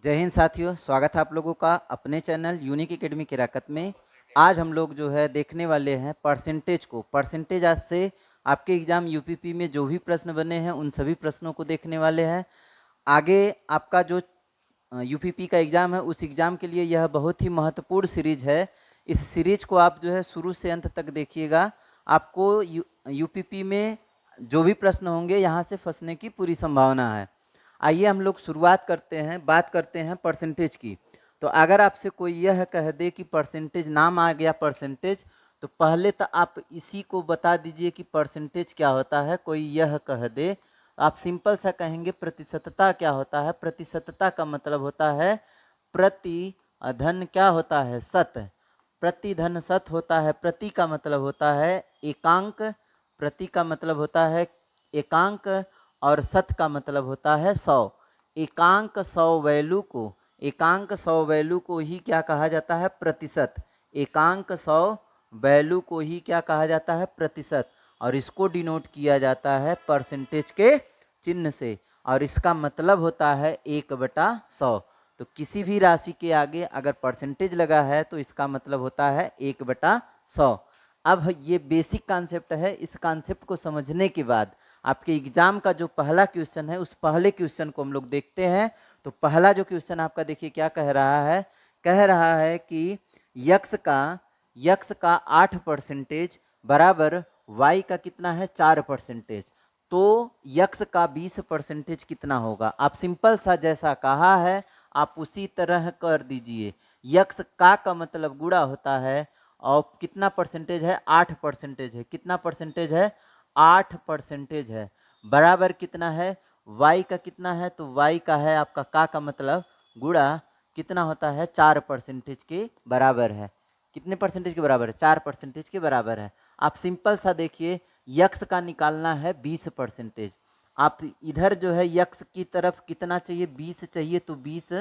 जय हिंद साथियों, स्वागत है आप लोगों का अपने चैनल यूनिक एकेडमी केराकत में। आज हम लोग जो है देखने वाले हैं परसेंटेज को। परसेंटेज आज से आपके एग्जाम यूपीपी में जो भी प्रश्न बने हैं उन सभी प्रश्नों को देखने वाले हैं। आगे आपका जो यूपीपी का एग्जाम है उस एग्जाम के लिए यह बहुत ही महत्वपूर्ण सीरीज है। इस सीरीज को आप जो है शुरू से अंत तक देखिएगा। आपको यूपीपी में जो भी प्रश्न होंगे यहाँ से फंसने की पूरी संभावना है। आइए हम लोग शुरुआत करते हैं, बात करते हैं परसेंटेज की। तो अगर आपसे कोई यह कह दे कि परसेंटेज नाम आ गया परसेंटेज, तो पहले तो आप इसी को बता दीजिए कि परसेंटेज क्या होता है। कोई यह कह दे, आप सिंपल सा कहेंगे प्रतिशतता क्या होता है। प्रतिशतता का मतलब होता है प्रति धन क्या होता है, शत। प्रति धन शत होता है। प्रति का मतलब होता है एकांक, प्रति का मतलब होता है एकांक, और शत का मतलब होता है 100। एकांक 100 वैल्यू को, एकांक 100 वैल्यू को ही क्या कहा जाता है, प्रतिशत। एकांक 100 वैल्यू को ही क्या कहा जाता है, प्रतिशत। और इसको डिनोट किया जाता है परसेंटेज के चिन्ह से, और इसका मतलब होता है 1/100। तो किसी भी राशि के आगे अगर परसेंटेज लगा है तो इसका मतलब होता है 1/100। अब ये बेसिक कॉन्सेप्ट है। इस कॉन्सेप्ट को समझने के बाद आपके एग्जाम का जो पहला क्वेश्चन है उस पहले क्वेश्चन को हम लोग देखते हैं। तो पहला जो क्वेश्चन आपका देखिए क्या कह रहा है। कह रहा है कि यक्स का 8% बराबर वाई का कितना है, 4%। तो यक्स का 20% कितना होगा। आप सिंपल सा जैसा कहा है आप उसी तरह कर दीजिए। यक्स का मतलब गुणा होता है, और कितना परसेंटेज है, 8% है। कितना परसेंटेज है, 8% है। बराबर कितना है, y का कितना है, तो y का है आपका का मतलब गुणा कितना होता है, 4% के बराबर है। कितने परसेंटेज के बराबर है, 4% के बराबर है। आप सिंपल सा देखिए, यक्स का निकालना है 20%। आप इधर जो है यक्स की तरफ कितना चाहिए, 20 चाहिए, तो 20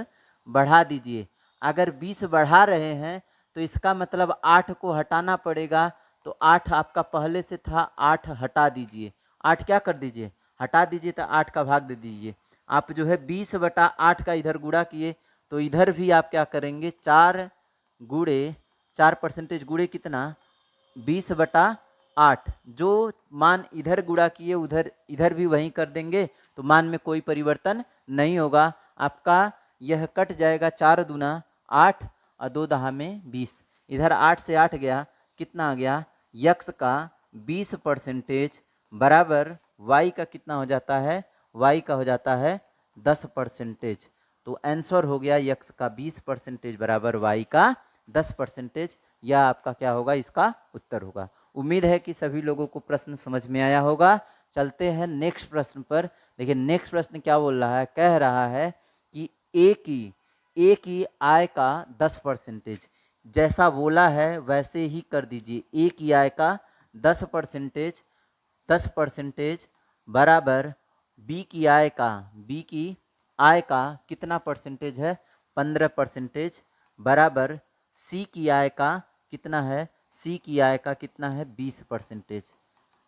बढ़ा दीजिए। अगर 20 बढ़ा रहे हैं तो इसका मतलब 8 को हटाना पड़ेगा। तो 8 आपका पहले से था, 8 हटा दीजिए। 8 क्या कर दीजिए, हटा दीजिए, तो 8 का भाग दे दीजिए। आप जो है 20/8 का इधर गुणा किए, तो इधर भी आप क्या करेंगे, 4 गुणे 4% गुणे कितना, 20/8। जो मान इधर गुणा किए उधर इधर भी वहीं कर देंगे, तो मान में कोई परिवर्तन नहीं होगा। आपका यह कट जाएगा, 4 दूना 8 और 2 दहा में 20। इधर 8 से 8 गया, कितना आ गया, यक्स का 20% बराबर वाई का कितना हो जाता है, वाई का हो जाता है 10%। तो आंसर हो गया यक्स का 20% बराबर वाई का 10%। यह आपका क्या होगा, इसका उत्तर होगा। उम्मीद है कि सभी लोगों को प्रश्न समझ में आया होगा। चलते हैं नेक्स्ट प्रश्न पर। देखिए नेक्स्ट प्रश्न क्या बोल रहा है। कह रहा है कि एक ही आय का 10%। जैसा बोला है वैसे ही कर दीजिए। एक ही आय का 10%, 10% बराबर बी की आय का कितना परसेंटेज है, 15% बराबर सी की आय का कितना है, सी की आय का कितना है, 20%।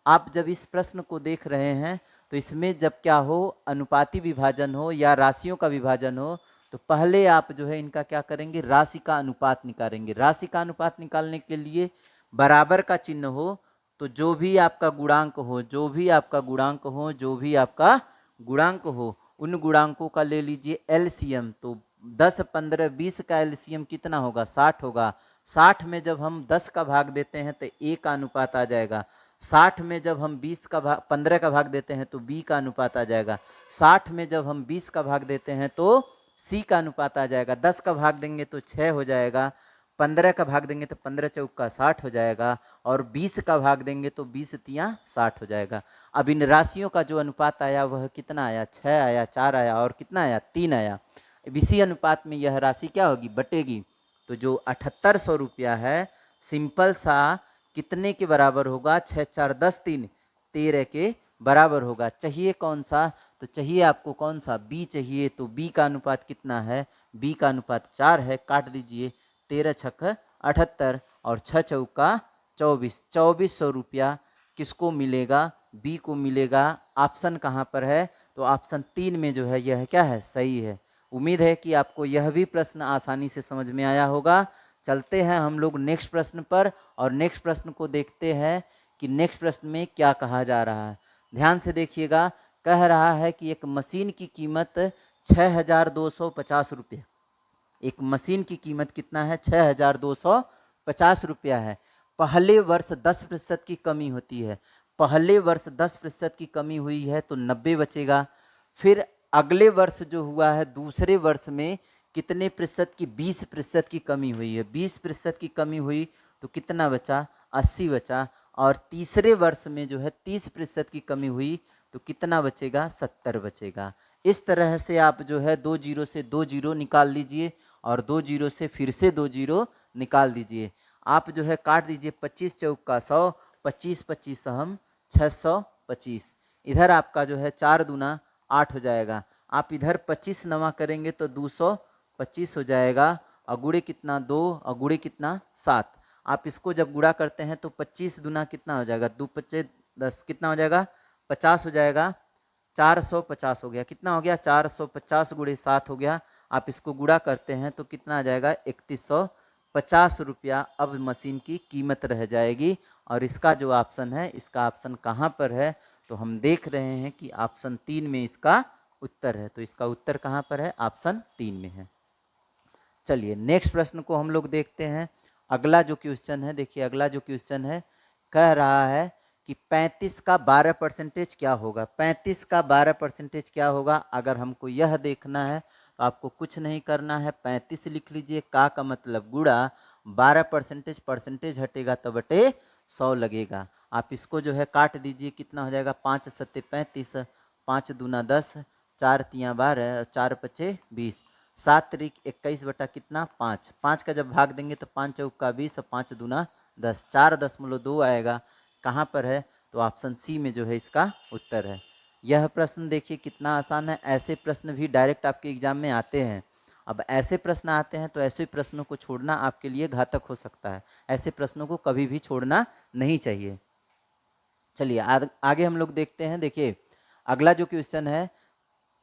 आप जब इस प्रश्न को देख रहे हैं तो इसमें जब क्या हो, अनुपाती विभाजन हो या राशियों का विभाजन हो, तो पहले आप जो है इनका क्या करेंगे, राशि का अनुपात निकालेंगे। राशि का अनुपात निकालने के लिए बराबर का चिन्ह हो, तो जो भी आपका गुणांक हो, जो भी आपका गुणांक हो, जो भी आपका गुणांक हो, उन गुणांकों का ले लीजिए एलसीएम। तो 10, 15, 20 का एलसीएम कितना होगा, 60 होगा। 60 में जब हम 10 का भाग देते हैं तो ए का अनुपात आ जाएगा। 60 में जब हम 15 का भाग देते हैं तो बी का अनुपात आ जाएगा। 60 में जब हम 20 का भाग देते हैं तो सी का अनुपात आ जाएगा। 10 का भाग देंगे तो 6 हो जाएगा। 15 का भाग देंगे तो 15 चौका 60 हो जाएगा। और 20 का भाग देंगे तो 20 तियां 60 हो जाएगा। अब इन राशियों का जो अनुपात आया वह कितना आया, 6 आया, 4 आया, और कितना आया, 3 आया। अब इसी अनुपात में यह राशि क्या होगी, बटेगी। तो जो 7800 रुपया है, सिंपल सा कितने के बराबर होगा, 6 4 10 3 13 के बराबर होगा। चाहिए कौन सा, तो चाहिए आपको कौन सा, बी चाहिए। तो बी का अनुपात कितना है, बी का अनुपात 4 है। काट दीजिए, 13 छक 78 और 6 चौका 24। 2400 रुपया किसको मिलेगा, बी को मिलेगा। ऑप्शन कहाँ पर है, तो ऑप्शन 3 में जो है यह क्या है, सही है। उम्मीद है कि आपको यह भी प्रश्न आसानी से समझ में आया होगा। चलते हैं हम लोग नेक्स्ट प्रश्न पर और नेक्स्ट प्रश्न को देखते हैं कि नेक्स्ट प्रश्न में क्या कहा जा रहा है। ध्यान से देखिएगा, कह रहा है कि एक मशीन की कीमत 6,250 रुपये। एक मशीन की कीमत कितना है? 6,250 रुपया है। पहले वर्ष 10% की कमी होती है। पहले वर्ष 10% की कमी हुई है तो 90 बचेगा। फिर अगले वर्ष जो हुआ है दूसरे वर्ष में कितने प्रतिशत की? 20% की कमी हुई है। 20% की कमी हुई तो कितना बचा? 80 बचा। और तीसरे वर्ष में जो है 30% की कमी हुई तो कितना बचेगा? 70 बचेगा। इस तरह से आप जो है 2 जीरो से 2 जीरो निकाल लीजिए और 2 जीरो से फिर से 2 जीरो निकाल दीजिए। आप जो है काट दीजिए 25 चौका 100, 25 25 हम 625। इधर आपका जो है 4 दूना 8 हो जाएगा। आप इधर 25 नवा करेंगे तो 225 हो जाएगा। अगुड़े कितना? 2, अगुड़े कितना? 7। आप इसको जब गुणा करते हैं तो 25 दूना कितना हो जाएगा? 2 25 10 कितना हो जाएगा? 50 हो जाएगा। 450 हो गया। कितना हो गया? 450 गुणे 7 हो गया। आप इसको गुणा करते हैं तो कितना आ जाएगा? 3150 रुपया अब मशीन की कीमत रह जाएगी। और इसका जो ऑप्शन है, इसका ऑप्शन कहाँ पर है? तो हम देख रहे हैं कि ऑप्शन 3 में इसका उत्तर है। तो इसका उत्तर कहाँ पर है? ऑप्शन 3 में है। चलिए नेक्स्ट प्रश्न को हम लोग देखते हैं। अगला जो क्वेश्चन है, देखिए अगला जो क्वेश्चन है कह रहा है कि 35 का 12% क्या होगा? 35 का 12% क्या होगा? अगर हमको यह देखना है तो आपको कुछ नहीं करना है, 35 लिख लीजिए। का मतलब गुणा, 12% परसेंटेज हटेगा तो बटे 100 लगेगा। आप इसको जो है काट दीजिए। कितना हो जाएगा? 5 सत्ते 35, 5 दूना 10, 4 तियाँ 12, 4 पचे 20, 7 त्रिक 21 बटा कितना? 5। 5 का जब भाग देंगे तो 5 चौका 20 और 5 दूना 10, 4.2 आएगा। कहाँ पर है? तो ऑप्शन सी में जो है इसका उत्तर है। यह प्रश्न देखिए कितना आसान है। ऐसे प्रश्न भी डायरेक्ट आपके एग्जाम में आते हैं। अब ऐसे प्रश्न आते हैं तो ऐसे प्रश्नों को छोड़ना आपके लिए घातक हो सकता है। ऐसे प्रश्नों को कभी भी छोड़ना नहीं चाहिए। चलिए आगे हम लोग देखते हैं। देखिए अगला जो क्वेश्चन है,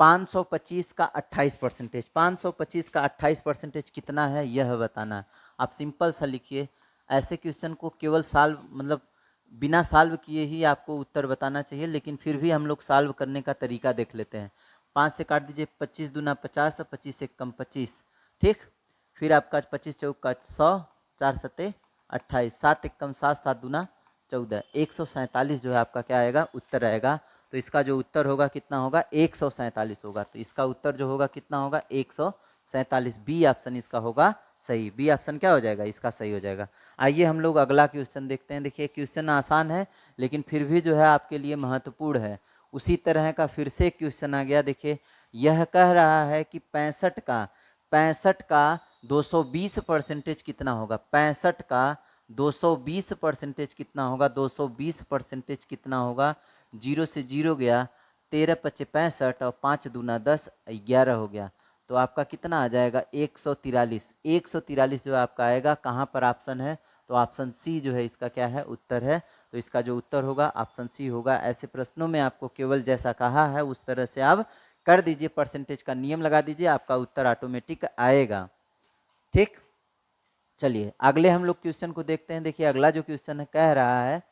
525 का 28%। 525 का 28% कितना है यह बताना। आप सिंपल सा लिखिए। ऐसे क्वेश्चन को केवल सॉल्व मतलब बिना सॉल्व किए ही आपको उत्तर बताना चाहिए, लेकिन फिर भी हम लोग सॉल्व करने का तरीका देख लेते हैं। 5 से काट दीजिए, 25 दूना 50, 25 से कम 25, ठीक। फिर आपका 25 चौका 100, 4 सत्ते 28, 7 एक कम 7, 7 दूना 14, 147 जो है आपका क्या आएगा? उत्तर आएगा। तो इसका जो उत्तर होगा कितना होगा? 147 होगा। तो इसका उत्तर जो होगा कितना होगा? 147। बी ऑप्शन इसका होगा सही। बी ऑप्शन क्या हो जाएगा? इसका सही हो जाएगा। आइए हम लोग अगला क्वेश्चन देखते हैं। देखिए क्वेश्चन आसान है लेकिन फिर भी जो है आपके लिए महत्वपूर्ण है। उसी तरह का फिर से क्वेश्चन आ गया। देखिए यह कह रहा है कि 65 का 220% कितना होगा? 65 का 220% कितना होगा? 220% कितना होगा? 0 से 0 गया, 13 पचे 65 और 5 दूना 10, 11 हो गया। तो आपका कितना आ जाएगा? 143। 143 जो आपका आएगा। कहाँ पर ऑप्शन है? तो ऑप्शन सी जो है इसका क्या है? उत्तर है। तो इसका जो उत्तर होगा ऑप्शन सी होगा। ऐसे प्रश्नों में आपको केवल जैसा कहा है उस तरह से आप कर दीजिए, परसेंटेज का नियम लगा दीजिए, आपका उत्तर ऑटोमेटिक आएगा, ठीक। चलिए अगले हम लोग क्वेश्चन को देखते हैं। देखिए अगला जो क्वेश्चन है कह रहा है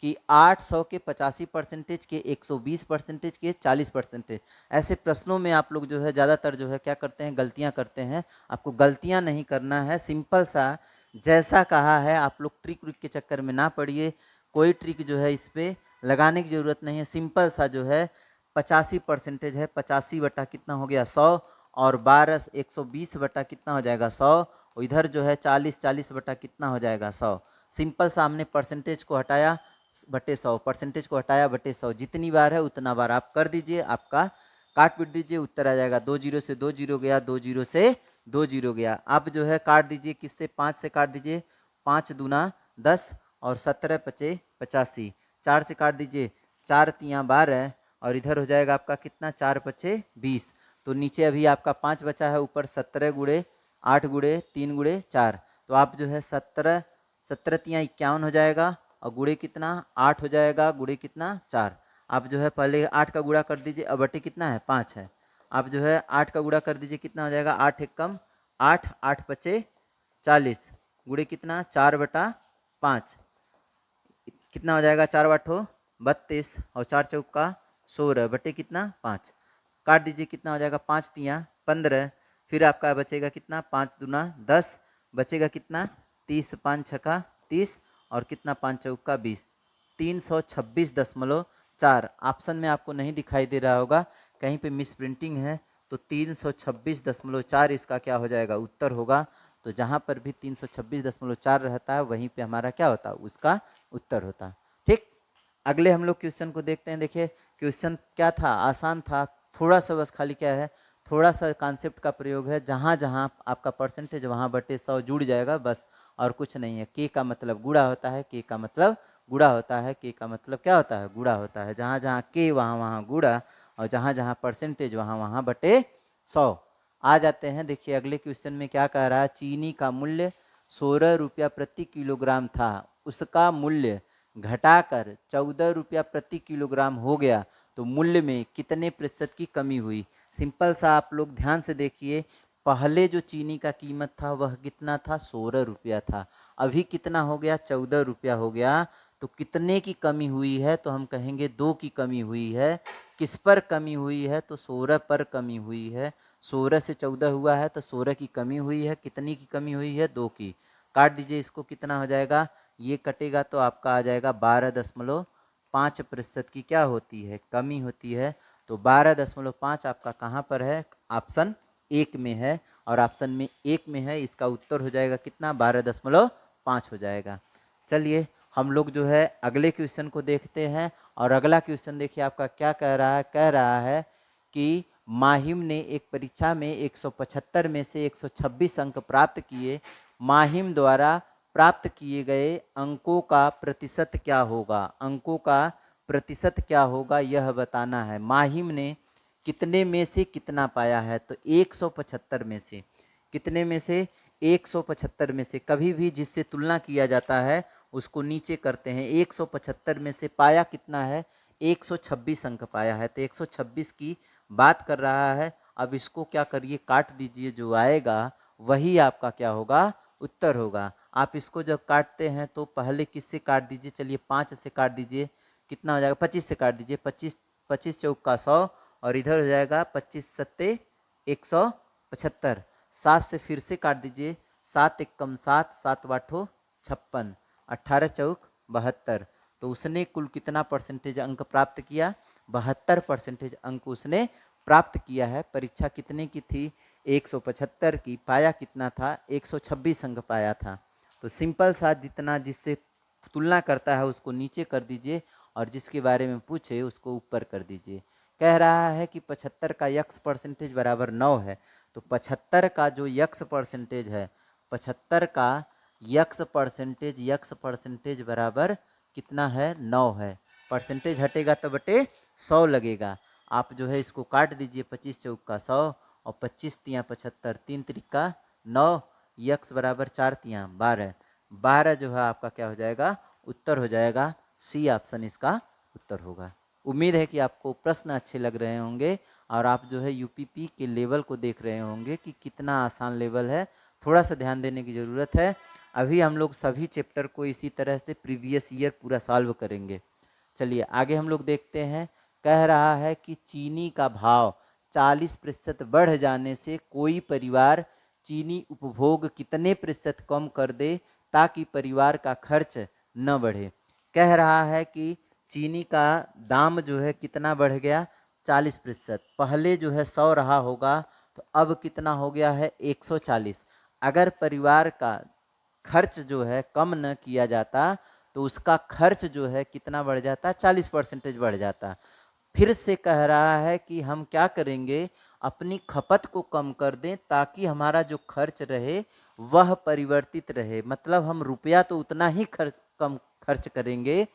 कि 800 के 85% के 120% के 40%। ऐसे प्रश्नों में आप लोग जो है ज़्यादातर जो है क्या करते हैं? गलतियां करते हैं। आपको गलतियां नहीं करना है, सिंपल सा जैसा कहा है आप लोग ट्रिक के चक्कर में ना पड़िए। कोई ट्रिक जो है इस पर लगाने की ज़रूरत नहीं है। सिंपल सा जो है 85% है, 85 बटा कितना हो गया? 100, और 12 120 बटा कितना हो जाएगा? 100। इधर जो है 40 बटा कितना हो जाएगा? 100। सिंपल सा हमने परसेंटेज को हटाया बटे 100, परसेंटेज को हटाया बटे 100। जितनी बार है उतना बार आप कर दीजिए, आपका काट पीट दीजिए, उत्तर आ जाएगा। 2 जीरो से 2 जीरो गया, 2 जीरो से 2 जीरो गया। आप जो है काट दीजिए, किससे? 5 से काट दीजिए। 5 दूना 10 और 17 पचे 85, 4 से काट दीजिए, 4 तियाँ 12 और इधर हो जाएगा आपका कितना? 4 पचे 20। तो नीचे अभी आपका 5 बचा है, ऊपर 17 गुड़े 8 गुड़े 3 गुड़े 4। तो आप जो है 17 तियाँ 51 हो जाएगा और गुड़े कितना? 8 हो जाएगा, गुड़े कितना? 4। आप जो है पहले 8 का गुणा कर दीजिए, अब बटे कितना है? 5 है। आप जो है 8 का गुणा कर दीजिए, कितना हो जाएगा, 8 एक कम 8, 8 पचे 40, गुणे कितना 4/5, कितना हो जाएगा 4/8 32 और 4 चौका 16 बटे कितना 5, काट दीजिए, कितना हो जाएगा 5 तियाँ 15, फिर आपका बचेगा कितना 5 दूना 10, बचेगा कितना 30, 5 छक्का 30 और कितना 5 चौका 20, 326.4। ऑप्शन में आपको नहीं दिखाई दे रहा होगा, कहीं पे मिस प्रिंटिंग है, तो 326.4 इसका क्या हो जाएगा, उत्तर होगा। तो जहाँ पर भी 326.4 रहता है वहीं पे हमारा क्या होता है, उसका उत्तर होता है। ठीक, अगले हम लोग क्वेश्चन को देखते हैं। देखिए क्वेश्चन क्या था, आसान था, थोड़ा सा बस खाली क्या है, थोड़ा सा कॉन्सेप्ट का प्रयोग है, जहाँ जहाँ आपका परसेंटेज वहाँ बटे 100 जुड़ जाएगा बस, और कुछ नहीं है। के का मतलब गुणा होता है, के का मतलब गुणा होता है, के का मतलब क्या होता है, गुणा होता है। जहाँ जहाँ के वहाँ वहाँ गुणा, और जहाँ जहाँ परसेंटेज वहाँ वहाँ बटे 100। आ जाते हैं, देखिए अगले क्वेश्चन में क्या कह रहा है, चीनी का मूल्य 16 रुपया प्रति किलोग्राम था, उसका मूल्य घटाकर 14 रुपया प्रति किलोग्राम हो गया, तो मूल्य में कितने प्रतिशत की कमी हुई। सिंपल सा, आप लोग ध्यान से देखिए, पहले जो चीनी का कीमत था वह कितना था, 16 रुपया था, अभी कितना हो गया, 14 रुपया हो गया, तो कितने की कमी हुई है, तो हम कहेंगे 2 की कमी हुई है। किस पर कमी हुई है, तो 16 पर कमी हुई है, 16 से 14 हुआ है तो 16 की कमी हुई है, कितनी की कमी हुई है, 2 की। काट दीजिए इसको, कितना हो जाएगा, ये कटेगा तो आपका आ जाएगा 12.5% की क्या होती है, कमी होती है। तो 12.5 आपका कहाँ पर है, ऑप्शन 1 में है, और ऑप्शन में 1 में है, इसका उत्तर हो जाएगा कितना, 12.5 हो जाएगा। चलिए हम लोग जो है अगले क्वेश्चन को देखते हैं। और अगला क्वेश्चन देखिए आपका क्या कह रहा है, कह रहा है कि माहिम ने एक परीक्षा में 175 में से 126 अंक प्राप्त किए, माहिम द्वारा प्राप्त किए गए अंकों का प्रतिशत क्या होगा, अंकों का प्रतिशत क्या होगा यह बताना है। माहिम ने कितने में से कितना पाया है, तो 175 में से, कितने में से, 175 में से। कभी भी जिससे तुलना किया जाता है उसको नीचे करते हैं, 175 में से पाया कितना है, 126 अंक पाया है, तो 126 की बात कर रहा है। अब इसको क्या करिए, काट दीजिए, जो आएगा वही आपका क्या होगा, उत्तर होगा। आप इसको जब काटते हैं तो पहले किससे काट दीजिए, चलिए 5 से काट दीजिए, कितना हो जाएगा, 25 से काट दीजिए, 25 25 चौका 100, और इधर हो जाएगा 25 सत्ते 175, 7 से फिर से काट दीजिए, 7 एकम 7, 7 बाठो 56, 18 चौक 72, तो उसने कुल कितना परसेंटेज अंक प्राप्त किया, 72% अंक उसने प्राप्त किया है। परीक्षा कितने की थी, 175 की, पाया कितना था, 126 अंक पाया था। तो सिंपल सा, जितना जिससे तुलना करता है उसको नीचे कर दीजिए, और जिसके बारे में पूछे उसको ऊपर कर दीजिए। कह रहा है कि 75 का यक्स परसेंटेज बराबर 9 है, तो 75 का जो यक्स परसेंटेज है, 75 का यक्स परसेंटेज बराबर कितना है, 9 है। परसेंटेज हटेगा तो बटे 100 लगेगा। आप जो है इसको काट दीजिए, 25 चौका 100 और 25 तियाँ 75, 3 त्रिका 9, यक्स बराबर 4 तियाँ 12, 12 जो है आपका क्या हो जाएगा, उत्तर हो जाएगा। सी ऑप्शन इसका उत्तर होगा। उम्मीद है कि आपको प्रश्न अच्छे लग रहे होंगे, और आप जो है यूपीपी के लेवल को देख रहे होंगे कि कितना आसान लेवल है। थोड़ा सा ध्यान देने की ज़रूरत है। अभी हम लोग सभी चैप्टर को इसी तरह से प्रीवियस ईयर पूरा सॉल्व करेंगे। चलिए आगे हम लोग देखते हैं। कह रहा है कि चीनी का भाव 40% बढ़ जाने से कोई परिवार चीनी उपभोग कितने प्रतिशत कम कर दे ताकि परिवार का खर्च न बढ़े। कह रहा है कि चीनी का दाम जो है कितना बढ़ गया, 40%। पहले जो है 100 रहा होगा, तो अब कितना हो गया है, 140। अगर परिवार का खर्च जो है कम न किया जाता तो उसका खर्च जो है कितना बढ़ जाता, 40% बढ़ जाता। फिर से कह रहा है कि हम क्या करेंगे, अपनी खपत को कम कर दें ताकि हमारा जो खर्च रहे वह परिवर्तित रहे। मतलब हम रुपया तो उतना ही कम खर्च करेंगे,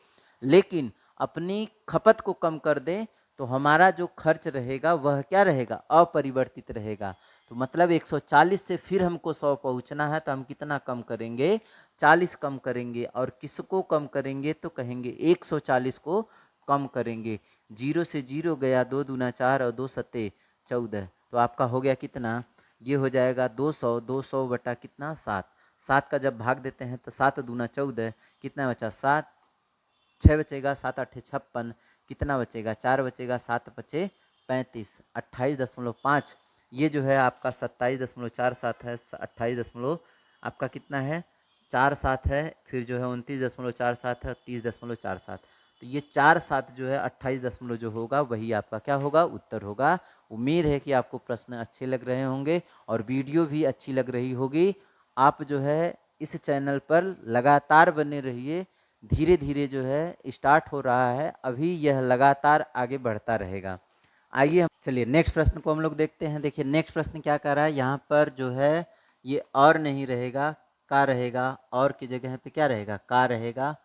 लेकिन अपनी खपत को कम कर दें तो हमारा जो खर्च रहेगा वह क्या रहेगा, अपरिवर्तित रहेगा। तो मतलब 140 से फिर हमको 100 पहुंचना है, तो हम कितना कम करेंगे, 40 कम करेंगे। और किसको कम करेंगे, तो कहेंगे 140 को कम करेंगे। 0 से 0 गया, 2 दूना 4 और 2 सत्ते 14। तो आपका हो गया कितना, ये हो जाएगा 200, 200 बटा कितना 7। 7 का जब भाग देते हैं तो 7 दूना 14, कितना बचा 7, 6 बचेगा, 7 8 56, कितना बचेगा 4 बचेगा, 7 बचे 35, 28.5। ये जो है आपका 27.47 है, 28 आपका कितना है 47 है, फिर जो है 29.47 है, 30.47। तो ये 47 जो है 28 जो होगा वही आपका क्या होगा, उत्तर होगा। उम्मीद है कि आपको प्रश्न अच्छे लग रहे होंगे और वीडियो भी अच्छी लग रही होगी। आप जो है इस चैनल पर लगातार बने रहिए। धीरे धीरे जो है स्टार्ट हो रहा है, अभी यह लगातार आगे बढ़ता रहेगा। आइए हम चलिए नेक्स्ट प्रश्न को हम लोग देखते हैं। देखिए नेक्स्ट प्रश्न क्या कर रहा है, यहाँ पर जो है ये और नहीं रहेगा, का रहेगा, और की जगह पे क्या रहेगा, का रहेगा,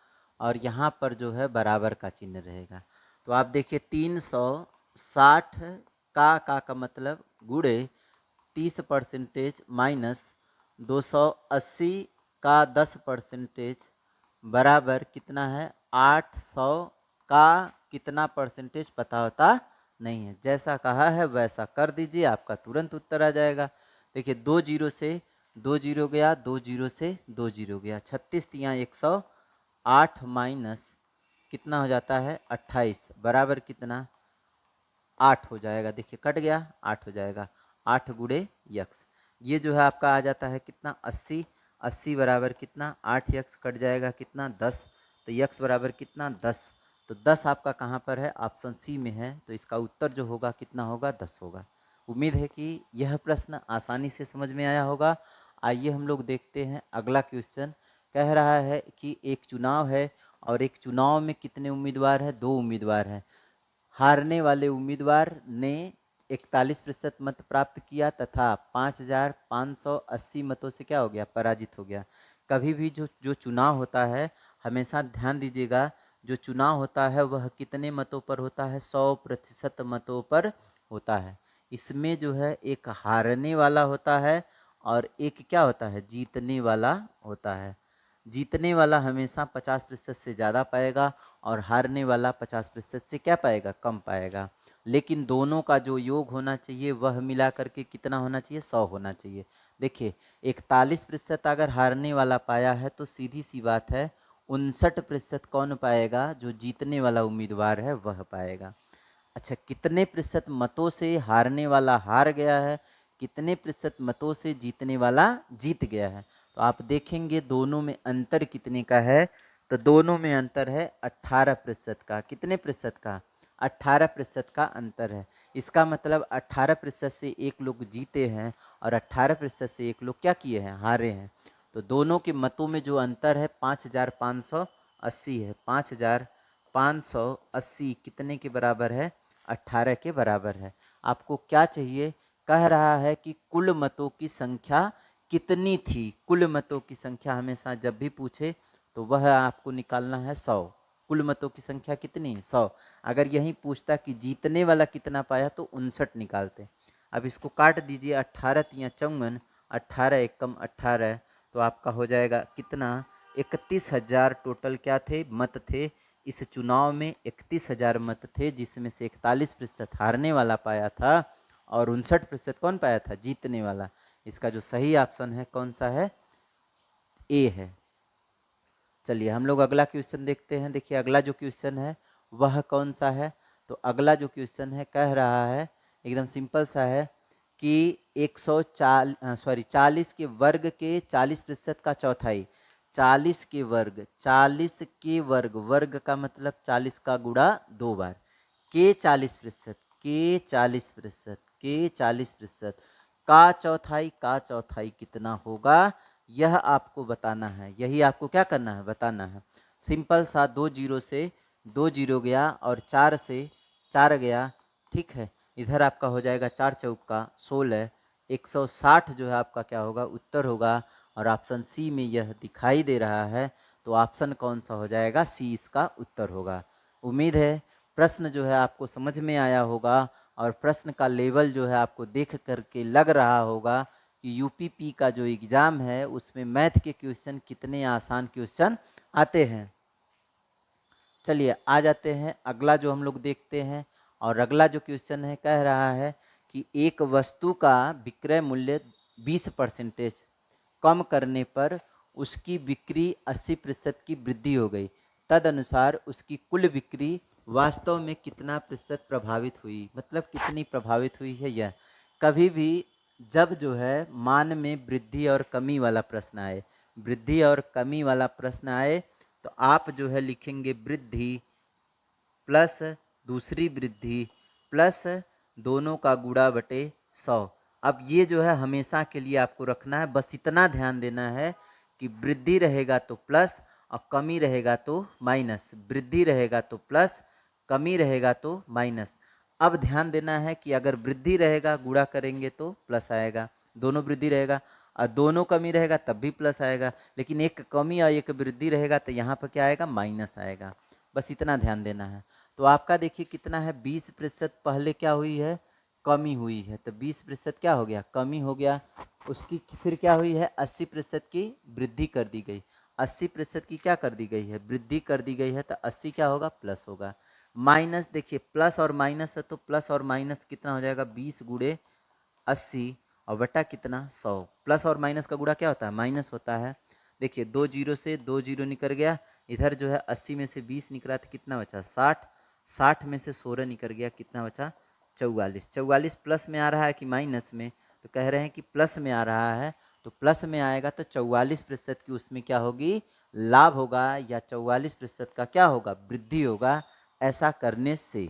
और यहाँ पर जो है बराबर का चिन्ह रहेगा। तो आप देखिए 360 का मतलब गुणे 30% माइनस 280 का 10% बराबर कितना है 800 का कितना परसेंटेज पता होता नहीं है। जैसा कहा है वैसा कर दीजिए, आपका तुरंत उत्तर आ जाएगा। देखिए 2 जीरो से 2 जीरो गया, 2 जीरो से 2 जीरो गया, 36 तियाँ 108 माइनस कितना हो जाता है 28 बराबर कितना 8 हो जाएगा। देखिए कट गया 8 हो जाएगा, 8 गुणे यक्स। ये जो है आपका आ जाता है कितना 80, 80 बराबर कितना 8 यक्स कट जाएगा कितना 10, तो यक्स बराबर कितना 10। तो 10 आपका कहाँ पर है, ऑप्शन सी में है, तो इसका उत्तर जो होगा कितना होगा 10 होगा। उम्मीद है कि यह प्रश्न आसानी से समझ में आया होगा। आइए हम लोग देखते हैं अगला क्वेश्चन। कह रहा है कि एक चुनाव है और एक चुनाव में कितने उम्मीदवार हैं, 2 उम्मीदवार हैं। हारने वाले उम्मीदवार ने 41% मत प्राप्त किया तथा 5580 मतों से क्या हो गया, पराजित हो गया। कभी भी जो चुनाव होता है, हमेशा ध्यान दीजिएगा, जो चुनाव होता है वह कितने मतों पर होता है, 100% मतों पर होता है। इसमें जो है एक हारने वाला होता है और एक क्या होता है, जीतने वाला होता है। जीतने वाला हमेशा 50% से ज़्यादा पाएगा और हारने वाला 50% से क्या पाएगा, कम पाएगा। लेकिन दोनों का जो योग होना चाहिए वह मिला करके कितना होना चाहिए, 100 होना चाहिए। देखिए 41% अगर हारने वाला पाया है तो सीधी सी बात है 59% कौन पाएगा, जो जीतने वाला उम्मीदवार है वह पाएगा। अच्छा, कितने प्रतिशत मतों से हारने वाला हार गया है, कितने प्रतिशत मतों से जीतने वाला जीत गया है। तो आप देखेंगे दोनों में अंतर कितने का है, तो दोनों में अंतर है 18% का। कितने प्रतिशत का, 18% का अंतर है। इसका मतलब 18% से एक लोग जीते हैं और 18% से एक लोग क्या किए हैं, हारे हैं। तो दोनों के मतों में जो अंतर है 5580 है। 5580 कितने के बराबर है, 18 के बराबर है। आपको क्या चाहिए, कह रहा है कि कुल मतों की संख्या कितनी थी। कुल मतों की संख्या हमेशा जब भी पूछे तो वह आपको निकालना है 100। कुल मतों की संख्या कितनी, 100। अगर यही पूछता कि जीतने वाला कितना पाया तो 59 निकालते। अब इसको काट दीजिए, 18 तियाँ 54, 18 एकम 18, तो आपका हो जाएगा कितना, 31,000 टोटल क्या थे, मत थे। इस चुनाव में 31,000 मत थे, जिसमें से 41% हारने वाला पाया था और 59% कौन पाया था, जीतने वाला। इसका जो सही ऑप्शन है कौन सा है, ए है। चलिए हम लोग अगला क्वेश्चन देखते हैं। देखिए अगला जो क्वेश्चन है वह कौन सा है, तो अगला जो क्वेश्चन है कह रहा है, एकदम सिंपल सा है कि 40 के वर्ग के 40% का चौथाई। 40 के वर्ग, 40 के वर्ग, वर्ग का मतलब 40 का गुणा 2 बार, के 40%, के 40%, के 40% का चौथाई, का चौथाई कितना होगा यह आपको बताना है। यही आपको क्या करना है, बताना है। सिंपल सा, 2 जीरो से 2 जीरो गया और 4 से 4 गया, ठीक है। इधर आपका हो जाएगा 4 चौका 16, 160 जो है आपका क्या होगा, उत्तर होगा। और ऑप्शन सी में यह दिखाई दे रहा है, तो ऑप्शन कौन सा हो जाएगा, सी इसका उत्तर होगा। उम्मीद है प्रश्न जो है आपको समझ में आया होगा और प्रश्न का लेवल जो है आपको देख करके लग रहा होगा कि यूपीपी का जो एग्ज़ाम है उसमें मैथ के क्वेश्चन कितने आसान क्वेश्चन आते हैं। चलिए आ जाते हैं अगला जो हम लोग देखते हैं। और अगला जो क्वेश्चन है कह रहा है कि एक वस्तु का विक्रय मूल्य 20% कम करने पर उसकी बिक्री 80% की वृद्धि हो गई, तदनुसार उसकी कुल बिक्री वास्तव में कितना प्रतिशत प्रभावित हुई, मतलब कितनी प्रभावित हुई है। यह कभी भी जब जो है मान में वृद्धि और कमी वाला प्रश्न आए, वृद्धि और कमी वाला प्रश्न आए, तो आप जो है लिखेंगे वृद्धि प्लस दूसरी वृद्धि प्लस दोनों का गुणा बटे 100। अब ये जो है हमेशा के लिए आपको रखना है, बस इतना ध्यान देना है कि वृद्धि रहेगा तो प्लस और कमी रहेगा तो माइनस, वृद्धि रहेगा तो प्लस, कमी रहेगा तो माइनस। अब ध्यान देना है कि अगर वृद्धि रहेगा गुणा करेंगे तो प्लस आएगा, दोनों वृद्धि रहेगा, और दोनों कमी रहेगा तब भी प्लस आएगा, लेकिन एक कमी और एक वृद्धि रहेगा तो यहाँ पर क्या आएगा, माइनस आएगा। बस इतना ध्यान देना है। तो आपका देखिए कितना है, 20% पहले क्या हुई है, कमी हुई है, तो 20% क्या हो गया, कमी हो गया। उसकी फिर क्या हुई है, 80% की वृद्धि कर दी गई, 80% की क्या कर दी गई है, वृद्धि कर दी गई है, तो 80 क्या होगा, प्लस होगा। माइनस देखिए, प्लस और माइनस है तो प्लस और माइनस कितना हो जाएगा, 20 गुणे 80 और बटा कितना, 100। प्लस और माइनस का गुणा क्या होता है, माइनस होता है। देखिए 2 जीरो से 2 जीरो निकल गया, इधर जो है 80 में से 20 निकला तो कितना बचा, 60, 60 में से 16 निकल गया, कितना बचा, 44। 44 प्लस में आ रहा है कि माइनस में, तो कह रहे हैं कि प्लस में आ रहा है, तो प्लस में आएगा तो 44% की उसमें क्या होगी, लाभ होगा, या 44% का क्या होगा, वृद्धि होगा, ऐसा करने से।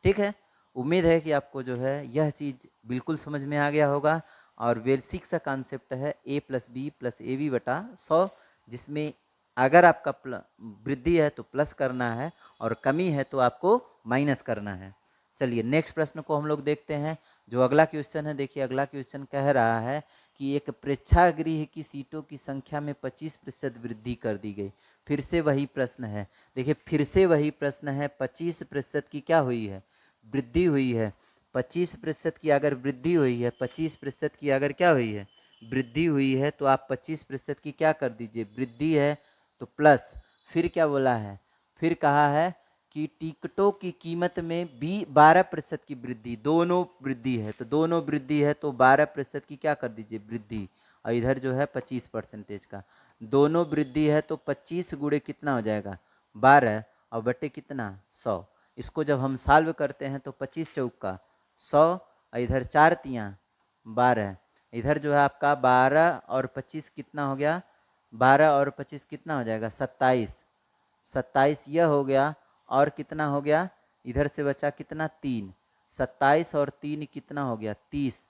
ठीक है, उम्मीद है कि आपको जो है यह चीज़ बिल्कुल समझ में आ गया होगा। और बेसिक सा कॉन्सेप्ट है a plus B plus A B बटा 100, जिसमें अगर आपका वृद्धि है तो प्लस करना है और कमी है तो आपको माइनस करना है। चलिए नेक्स्ट प्रश्न को हम लोग देखते हैं, जो अगला क्वेश्चन है। देखिए अगला क्वेश्चन कह रहा है कि एक प्रेक्षागृह की सीटों की संख्या में 25% वृद्धि कर दी गई। फिर से वही प्रश्न है, देखिए फिर से वही प्रश्न है, 25% की क्या हुई है, वृद्धि हुई है। 25% की अगर वृद्धि हुई है, 25% की अगर क्या हुई है, वृद्धि हुई है, तो आप 25% की क्या कर दीजिए, वृद्धि है तो प्लस, फिर क्या बोला है, फिर कहा है कि टिकटों की कीमत में भी 12% की वृद्धि, दोनों वृद्धि है, तो दोनों वृद्धि है तो 12% की क्या कर दीजिए, वृद्धि, और इधर जो है 25% का, दोनों वृद्धि है तो 25 गुणे कितना हो जाएगा, 12 और बटे कितना, 100। इसको जब हम सॉल्व करते हैं तो 25 चौका 100, और इधर 4 तियाँ 12, इधर जो है आपका 12 और 25 कितना हो गया, 12 और 25 कितना हो जाएगा, 27, 27 यह हो गया, और कितना हो गया, इधर से बचा कितना, 3, 27 और 3 कितना हो गया, 30,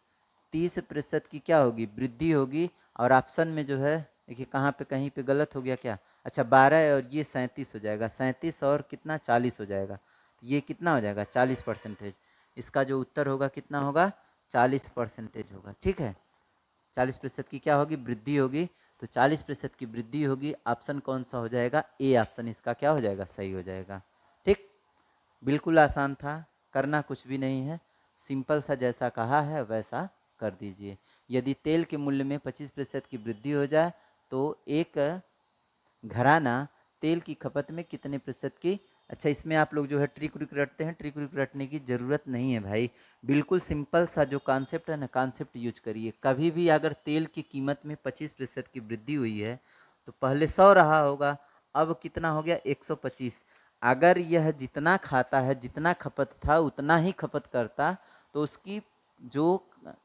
30% की क्या होगी, वृद्धि होगी। और ऑप्शन में जो है देखिए कहाँ पे कहीं पे गलत हो गया क्या, अच्छा 12 और ये 37 हो जाएगा, 37 और कितना 40 हो जाएगा, तो ये कितना हो जाएगा 40%। इसका जो उत्तर होगा कितना होगा, 40% होगा। ठीक है, 40% की क्या होगी, वृद्धि होगी, तो 40% की वृद्धि होगी, ऑप्शन कौन सा हो जाएगा, ए ऑप्शन इसका क्या हो जाएगा, सही हो जाएगा। ठीक, बिल्कुल आसान था, करना कुछ भी नहीं है, सिंपल सा जैसा कहा है वैसा कर दीजिए। यदि तेल के मूल्य में 25% की वृद्धि हो जाए तो एक घराना तेल की खपत में कितने प्रतिशत की, अच्छा इसमें आप लोग जो है ट्रिक व्रिक रटते हैं, ट्रिक व्रिक रटने की ज़रूरत नहीं है भाई, बिल्कुल सिंपल सा जो कॉन्सेप्ट है ना, कॉन्सेप्ट यूज करिए। कभी भी अगर तेल की कीमत में 25% की वृद्धि हुई है तो पहले 100 रहा होगा, अब कितना हो गया 125। अगर यह जितना खाता है, जितना खपत था उतना ही खपत करता, तो उसकी जो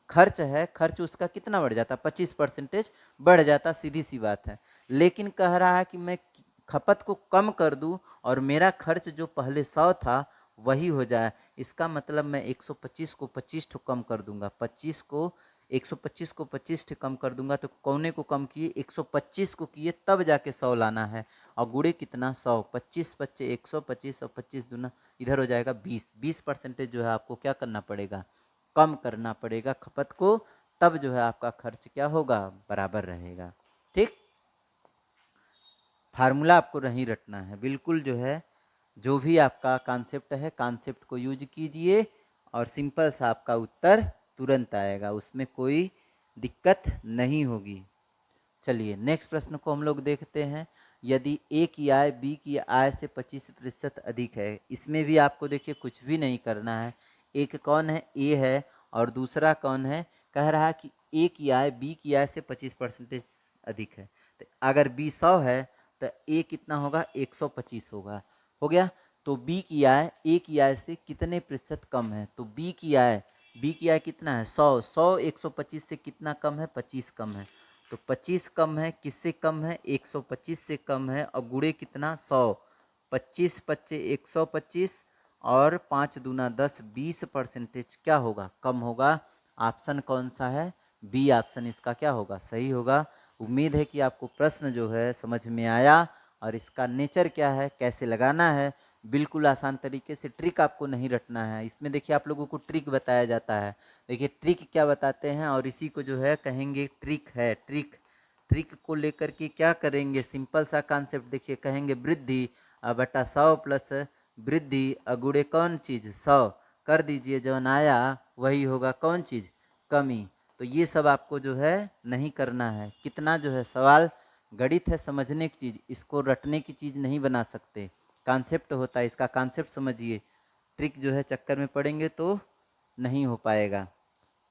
खर्च है, खर्च उसका कितना बढ़ जाता, 25% बढ़ जाता, सीधी सी बात है। लेकिन कह रहा है कि मैं खपत को कम कर दूं और मेरा खर्च जो पहले 100 था वही हो जाए, इसका मतलब मैं 125 को 25 ठो कम कर दूंगा, 25 को 125 को 25 ठो कम कर दूंगा, तो कौने को कम किए, 125 को किए, तब जाके 100 लाना है। और गुणे कितना 100, 25 बच्चे 125 और 25 दूना इधर हो जाएगा 20, 20% जो है आपको क्या करना पड़ेगा, कम करना पड़ेगा खपत को, तब जो है आपका खर्च क्या होगा, बराबर रहेगा। ठीक, फार्मूला आपको नहीं रटना है, बिल्कुल जो है जो भी आपका कॉन्सेप्ट है, कॉन्सेप्ट को यूज कीजिए और सिंपल सा आपका उत्तर तुरंत आएगा, उसमें कोई दिक्कत नहीं होगी। चलिए नेक्स्ट प्रश्न को हम लोग देखते हैं। यदि ए की आय बी की आय से 25% अधिक है, इसमें भी आपको देखिए कुछ भी नहीं करना है, एक कौन है, ए है, और दूसरा कौन है, कह रहा है कि ए की आय बी की आय से 25% अधिक है। तो अगर बी 100 है तो ए कितना होगा, 125 होगा। हो गया। तो बी की आय ए की आय से कितने प्रतिशत कम है, तो बी की आय कितना है, 100। 100 125 से कितना कम है, 25 कम है। तो 25 कम है, किससे कम है, 125 से कम है, और गुणे कितना, 100। 25 पच्चे 125 और 5 दूना 10, 20% क्या होगा, कम होगा। ऑप्शन कौन सा है, बी ऑप्शन इसका क्या होगा, सही होगा। उम्मीद है कि आपको प्रश्न जो है समझ में आया, और इसका नेचर क्या है, कैसे लगाना है, बिल्कुल आसान तरीके से। ट्रिक आपको नहीं रटना है इसमें। देखिए आप लोगों को ट्रिक बताया जाता है। देखिए ट्रिक क्या बताते हैं, और इसी को जो है कहेंगे ट्रिक है। ट्रिक ट्रिक को लेकर के क्या करेंगे, सिंपल सा कॉन्सेप्ट। देखिए कहेंगे वृद्धि बटा 100 प्लस वृद्धि अगुड़े कौन चीज, 100 कर दीजिए, जौन आया वही होगा कौन चीज, कमी। तो ये सब आपको जो है नहीं करना है। कितना जो है सवाल गणित है, समझने की चीज, इसको रटने की चीज नहीं बना सकते। कॉन्सेप्ट होता है, इसका कॉन्सेप्ट समझिए। ट्रिक जो है चक्कर में पड़ेंगे तो नहीं हो पाएगा।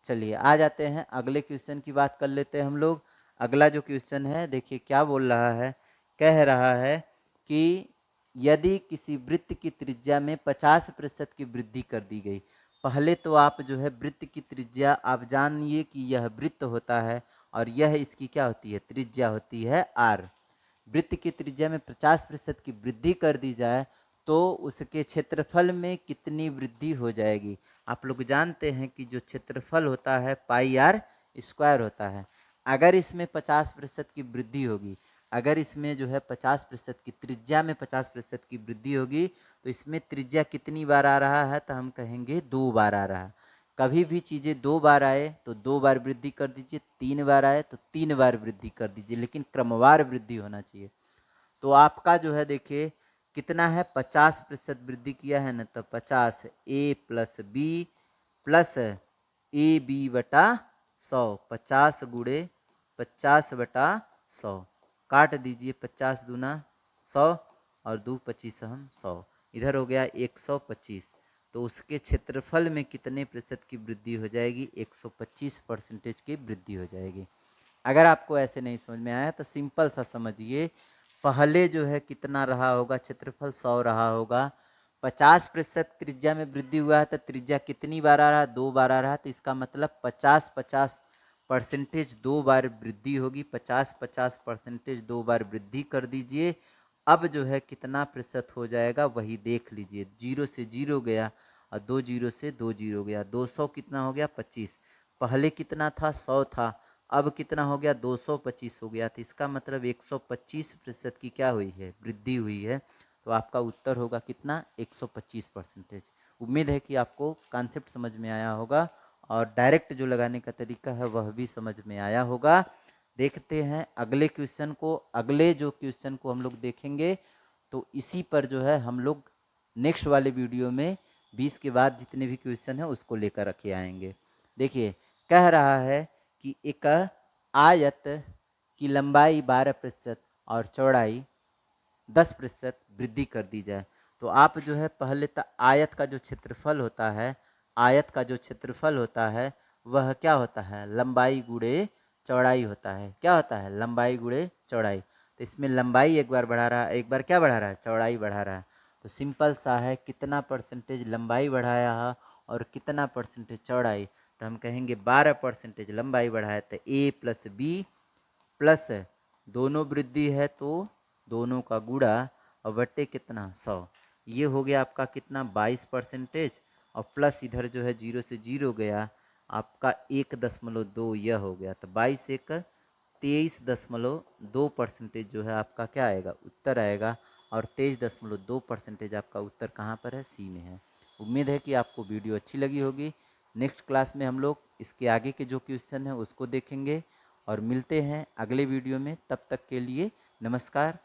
चलिए आ जाते हैं अगले क्वेश्चन की बात कर लेते हैं हम लोग। अगला जो क्वेश्चन है देखिए क्या बोल रहा है, कह रहा है कि यदि किसी वृत्त की त्रिज्या में 50% की वृद्धि कर दी गई। पहले तो आप जो है वृत्त की त्रिज्या आप जानिए कि यह वृत्त होता है, और यह इसकी क्या होती है, त्रिज्या होती है आर। वृत्त की त्रिज्या में 50% की वृद्धि कर दी जाए तो उसके क्षेत्रफल में कितनी वृद्धि हो जाएगी। आप लोग जानते हैं कि जो क्षेत्रफल होता है पाई आर स्क्वायर होता है। अगर इसमें 50% की वृद्धि होगी, अगर इसमें जो है 50% की त्रिज्या में 50% की वृद्धि होगी, तो इसमें त्रिज्या कितनी बार आ रहा है, तो हम कहेंगे 2 बार आ रहा है। कभी भी चीज़ें 2 बार आए तो 2 बार वृद्धि कर दीजिए, 3 बार आए तो 3 बार वृद्धि कर दीजिए, लेकिन क्रमवार वृद्धि होना चाहिए। तो आपका जो है देखिए कितना है, 50% वृद्धि किया है ना, तो 50 A plus B plus A B बटा 100। 50 गुड़े 50 बटा 100, काट दीजिए, 50 दूना 100 और 2 25 हम 100, इधर हो गया 125। तो उसके क्षेत्रफल में कितने प्रतिशत की वृद्धि हो जाएगी, 125% की वृद्धि हो जाएगी। अगर आपको ऐसे नहीं समझ में आया तो सिंपल सा समझिए, पहले जो है कितना रहा होगा, क्षेत्रफल 100 रहा होगा। 50% त्रिज्या में वृद्धि हुआ है तो त्रिज्या कितनी बार आ रहा है, 2 बार आ रहा है। तो इसका मतलब 50-50% 2 बार वृद्धि होगी। 50-50% 2 बार वृद्धि कर दीजिए। अब जो है कितना प्रतिशत हो जाएगा वही देख लीजिए। 0 से 0 गया और 2 0 से 2 0 गया। 200 कितना हो गया, 25। पहले कितना था, 100 था, अब कितना हो गया, 225 हो गया। तो इसका मतलब 125% की क्या हुई है, वृद्धि हुई है। तो आपका उत्तर होगा कितना, 125%। उम्मीद है कि आपको कॉन्सेप्ट समझ में आया होगा, और डायरेक्ट जो लगाने का तरीका है वह भी समझ में आया होगा। देखते हैं अगले क्वेश्चन को। अगले जो क्वेश्चन को हम लोग देखेंगे तो इसी पर जो है हम लोग नेक्स्ट वाले वीडियो में 20 के बाद जितने भी क्वेश्चन है उसको लेकर रखे आएंगे। देखिए कह रहा है कि एक आयत की लंबाई 12% और चौड़ाई 10% वृद्धि कर दी जाए। तो आप जो है पहले तो आयत का जो क्षेत्रफल होता है, आयत का जो क्षेत्रफल होता है वह क्या होता है, लंबाई गुणे चौड़ाई होता है। क्या होता है, लंबाई गुणे चौड़ाई। तो इसमें लंबाई एक बार बढ़ा रहा है, एक बार क्या बढ़ा रहा है, चौड़ाई बढ़ा रहा है। तो सिंपल सा है, कितना परसेंटेज लंबाई बढ़ाया है और कितना परसेंटेज चौड़ाई। तो हम कहेंगे 12% लंबाई बढ़ाया, तो ए प्लस बी प्लस दोनों वृद्धि है तो दोनों का गुणा और बट्टे कितना, 100। ये हो गया आपका कितना, 22%। और प्लस इधर जो है 0 से 0 गया, आपका 1.2 यह हो गया। तो 22 एक 23.2% जो है आपका क्या आएगा, उत्तर आएगा। और 23.2% आपका उत्तर कहाँ पर है, सी में है। उम्मीद है कि आपको वीडियो अच्छी लगी होगी। नेक्स्ट क्लास में हम लोग इसके आगे के जो क्वेश्चन है उसको देखेंगे और मिलते हैं अगले वीडियो में। तब तक के लिए नमस्कार।